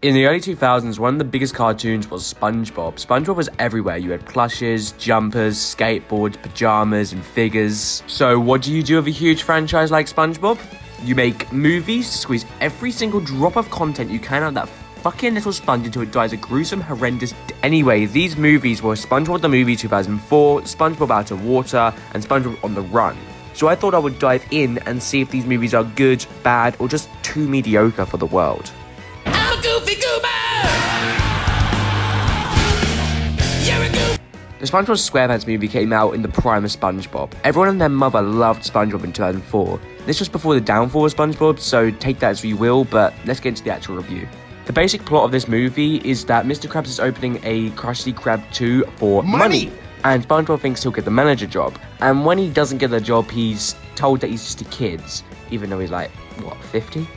In the early 2000s, one of the biggest cartoons was SpongeBob. SpongeBob was everywhere. You had plushes, jumpers, skateboards, pajamas, and figures. So what do you do with a huge franchise like SpongeBob? You make movies to squeeze every single drop of content you can out of that fucking little sponge until it dies a gruesome, horrendous Anyway, these movies were SpongeBob the Movie 2004, SpongeBob Out of Water, and SpongeBob on the Run. So I thought I would dive in and see if these movies are good, bad, or just too mediocre for the world. I'm a goofy goober! You're a goof! The SpongeBob SquarePants movie came out in the prime of SpongeBob. Everyone and their mother loved SpongeBob in 2004. This was before the downfall of SpongeBob, so take that as you will, but let's get into the actual review. The basic plot of this movie is that Mr. Krabs is opening a Krusty Krab 2 for money! And SpongeBob thinks he'll get the manager job. And when he doesn't get the job, he's told that he's just a kid, even though he's like, what, 50?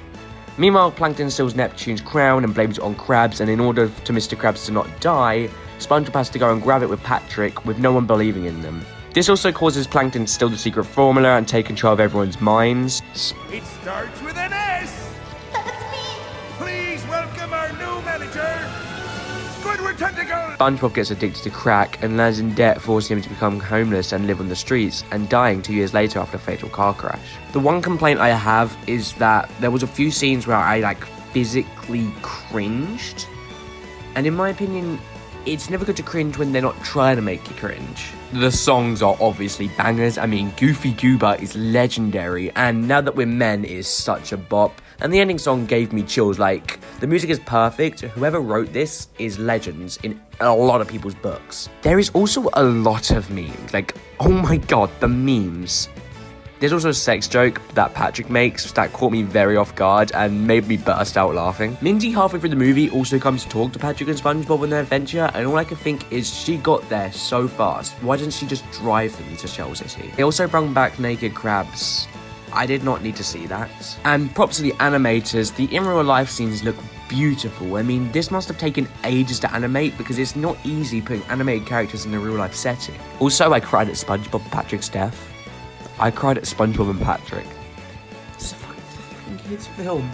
Meanwhile, Plankton steals Neptune's crown and blames it on Krabs, and in order to Mr. Krabs to not die, SpongeBob has to go and grab it with Patrick, with no one believing in them. This also causes Plankton to steal the secret formula and take control of everyone's minds. It starts with an S! That's me! Please welcome our new manager, Squidward Tentacle! SpongeBob gets addicted to crack and lands in debt, forcing him to become homeless and live on the streets, and dying 2 years later after a fatal car crash. The one complaint I have is that there was a few scenes where I physically cringed. And in my opinion, it's never good to cringe when they're not trying to make you cringe. The songs are obviously bangers. I mean, Goofy Goober is legendary, and Now That We're Men is such a bop. And the ending song gave me chills. Like, the music is perfect. Whoever wrote this is legends in a lot of people's books. There is also a lot of memes. Like, oh my god, the memes. There's also a sex joke that Patrick makes that caught me very off guard and made me burst out laughing. Mindy, halfway through the movie, also comes to talk to Patrick and SpongeBob on their adventure, and all I can think is she got there so fast. Why didn't she just drive them to Shell City? They also brought back naked crabs. I did not need to see that. And props to the animators, the in real life scenes look beautiful. I mean, this must have taken ages to animate because it's not easy putting animated characters in a real life setting. Also, I cried at SpongeBob and Patrick's death. I cried at SpongeBob and Patrick. It's a fucking kids film.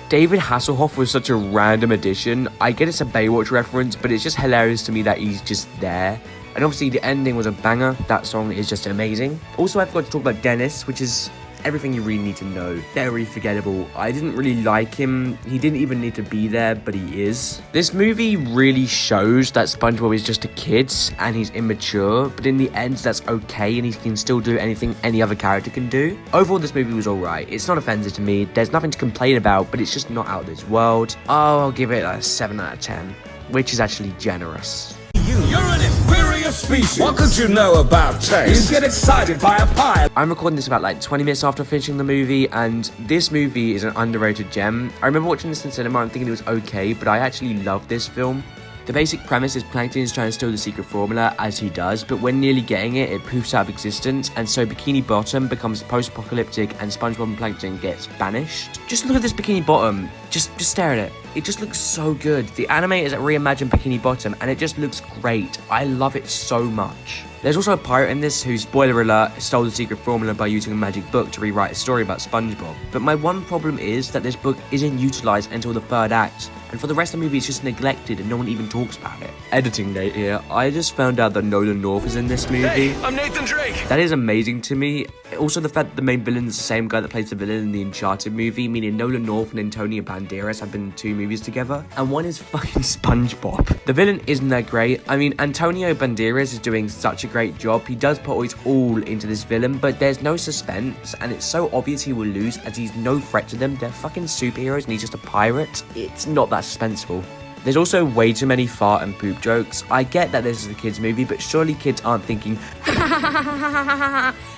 David Hasselhoff was such a random addition. I get it's a Baywatch reference, but it's just hilarious to me that he's just there. And obviously the ending was a banger. That song is just amazing. Also, I forgot to talk about Dennis, which is everything you really need to know. Very forgettable. I didn't really like him. He didn't even need to be there, but he is. This movie really shows that SpongeBob is just a kid and he's immature, but in the end, that's okay and he can still do anything any other character can do. Overall, this movie was alright. It's not offensive to me. There's nothing to complain about, but it's just not out of this world. Oh, I'll give it a 7 out of 10, which is actually generous. You're an inferior species. What could you know about taste? You get excited by a pie. I'm recording this about 20 minutes after finishing the movie, and this movie is an underrated gem. I remember watching this in cinema and thinking it was okay, but I actually love this film. The basic premise is Plankton is trying to steal the secret formula, as he does, but when nearly getting it, it poofs out of existence, and so Bikini Bottom becomes post-apocalyptic and SpongeBob and Plankton gets banished. Just look at this Bikini Bottom. Just stare at it. It just looks so good. The animators reimagined Bikini Bottom, and it just looks great. I love it so much. There's also a pirate in this who, spoiler alert, stole the secret formula by using a magic book to rewrite a story about SpongeBob. But my one problem is that this book isn't utilised until the third act, and for the rest of the movie it's just neglected and no one even talks about it. Editing note here, I just found out that Nolan North is in this movie. Hey, I'm Nathan Drake! That is amazing to me. Also the fact that the main villain is the same guy that plays the villain in the Uncharted movie, meaning Nolan North and Antonio Banderas have been in 2 movies together, and one is fucking SpongeBob. The villain isn't that great. I mean, Antonio Banderas is doing such a great job. He does put his all into this villain, but there's no suspense, and it's so obvious he will lose as he's no threat to them. They're fucking superheroes and he's just a pirate. It's not that suspenseful. There's also way too many fart and poop jokes. I get that this is a kids movie, but surely kids aren't thinking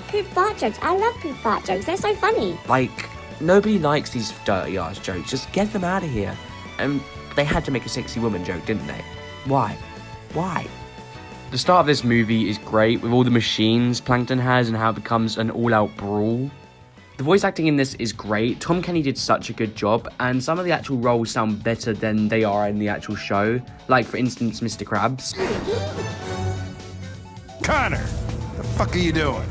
Poop fart jokes. I love poop fart jokes. They're so funny. like, nobody likes these dirty ass jokes. Just get them out of here. And they had to make a sexy woman joke, didn't they? Why? The start of this movie is great with all the machines Plankton has and how it becomes an all-out brawl. The voice acting in this is great. Tom Kenny did such a good job, and some of the actual roles sound better than they are in the actual show. Like, for instance, Mr. Krabs. Connor, the fuck are you doing?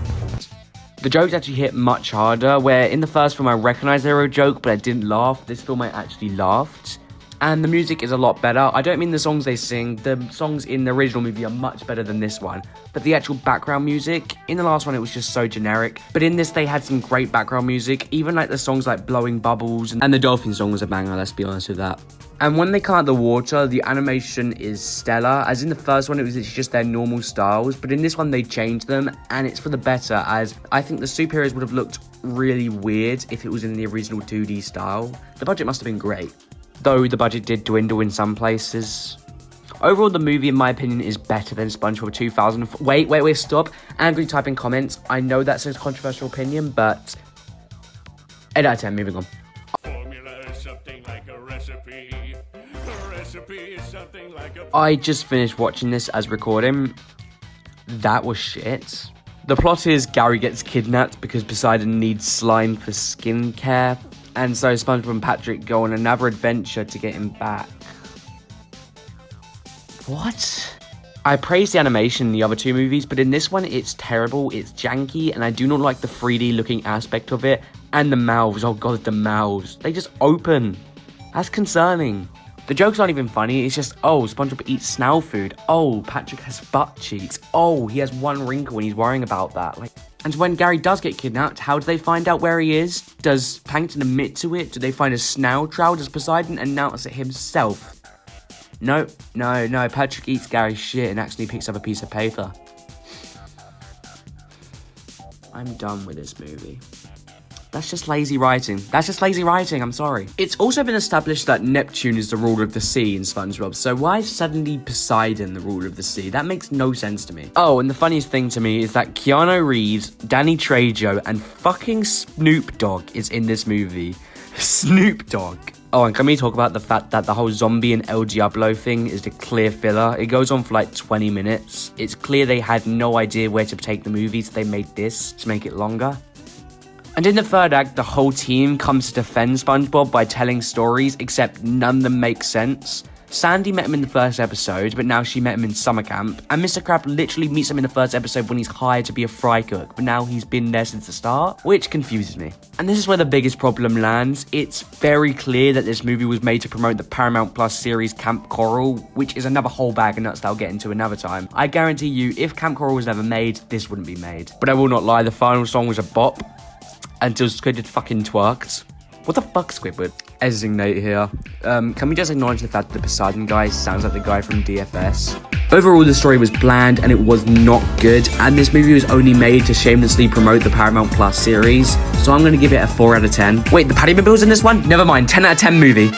The jokes actually hit much harder, where in the first film I recognised they were a joke, but I didn't laugh. This film I actually laughed. and the music is a lot better. I don't mean the songs they sing. The songs in the original movie are much better than this one. But the actual background music, in the last one, it was just so generic. But in this, they had some great background music. Even like the songs like Blowing Bubbles, and the Dolphin song was a banger, let's be honest with that. And when they come out of the water, the animation is stellar. As in the first one, it's just their normal styles. But in this one, they changed them, and it's for the better, as I think the superheroes would have looked really weird if it was in the original 2D style. The budget must have been great, though the budget did dwindle in some places. Overall, the movie, in my opinion, is better than SpongeBob 2004. Wait, stop. Angry type in comments. I know that's a controversial opinion, but 8 out of 10, moving on. Formula is something like a recipe. A recipe is something like a... I just finished watching this as recording. That was shit. The plot is Gary gets kidnapped because Poseidon needs slime for skincare, and so SpongeBob and Patrick go on another adventure to get him back. What? I praised the animation in the other two movies, but in this one it's terrible, it's janky, and I do not like the 3D looking aspect of it. And the mouths, oh god, the mouths. They just open. That's concerning. The jokes aren't even funny, it's just, oh, SpongeBob eats snail food. Oh, Patrick has butt cheeks. Oh, he has one wrinkle and he's worrying about that. And when Gary does get kidnapped, how do they find out where he is? Does Plankton admit to it? Do they find a snail trail? Does Poseidon announce it himself? No, Patrick eats Gary's shit and actually picks up a piece of paper. I'm done with this movie. That's just lazy writing. I'm sorry. It's also been established that Neptune is the ruler of the sea in SpongeBob, so why is suddenly Poseidon the ruler of the sea? That makes no sense to me. Oh, and the funniest thing to me is that Keanu Reeves, Danny Trejo, and fucking Snoop Dogg is in this movie. Snoop Dogg. Oh, and can we talk about the fact that the whole zombie and El Diablo thing is the clear filler? It goes on for like 20 minutes. It's clear they had no idea where to take the movie, so they made this to make it longer. And in the third act, the whole team comes to defend SpongeBob by telling stories, except none of them make sense. Sandy met him in the first episode, but now she met him in summer camp. And Mr. Crab literally meets him in the first episode when he's hired to be a fry cook, but now he's been there since the start, which confuses me. And this is where the biggest problem lands. It's very clear that this movie was made to promote the Paramount Plus series Camp Coral, which is another whole bag of nuts that I'll get into another time. I guarantee you, if Camp Coral was never made, this wouldn't be made. But I will not lie, the final song was a bop. Until Squidward fucking twerked. What the fuck, Squidward? Editing note here. Can we just acknowledge the fact that the Poseidon guy sounds like the guy from DFS? Overall, the story was bland and it was not good, and this movie was only made to shamelessly promote the Paramount Plus series, so I'm gonna give it a 4 out of 10. Wait, the Patty Mobile's in this one? Never mind, 10 out of 10 movie.